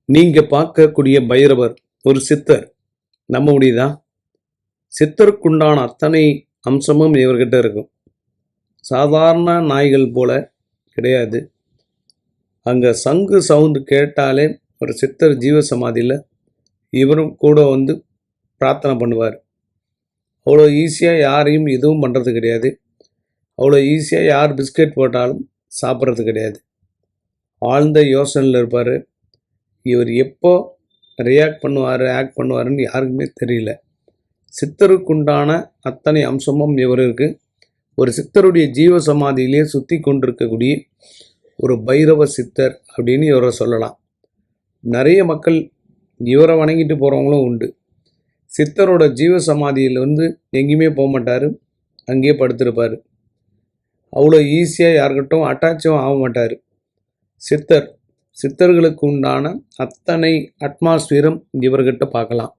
நீங்க பார்க்கக்கூடிய பைரவர் ஒரு சித்தர். நம்ப முடியுதா? சித்தருக்குண்டான அத்தனை அம்சமும் இவர்கிட்ட இருக்கும். சாதாரண நாய்கள் போல கிடையாது. அங்கே சங்கு சவுண்டு கேட்டாலே ஒரு சித்தர் ஜீவசமாதியில் இவரும் கூட வந்து பிரார்த்தனை பண்ணுவார். அவ்வளோ ஈஸியாக யாரையும் எதுவும் பண்ணுறது கிடையாது. அவ்வளோ ஈஸியாக யார் பிஸ்கெட் போட்டாலும் சாப்பிட்றது கிடையாது. ஆழ்ந்த யோசனையில் இருப்பார். இவர் எப்போ ரியாக்ட் பண்ணுவார், ஆக்ட் பண்ணுவாருன்னு யாருக்குமே தெரியல. சித்தருக்குண்டான அத்தனை அம்சமும் இவருக்கு. ஒரு சித்தருடைய ஜீவசமாதியிலே சுற்றி கொண்டிருக்கக்கூடிய ஒரு பைரவ சித்தர் அப்படின்னு இவரை சொல்லலாம். நிறைய மக்கள் இவரை வணங்கிட்டு போகிறவங்களும் உண்டு. சித்தரோட ஜீவசமாதியில் வந்து எங்கேயுமே போக மாட்டார், அங்கேயே படுத்திருப்பார். அவ்வளோ ஈஸியாக யார்கிட்டும் அட்டாச்சும் ஆக மாட்டார். சித்தர்களுக்கு உண்டான அத்தனை அட்மாஸ்பியரும் இவர்கிட்ட பார்க்கலாம்.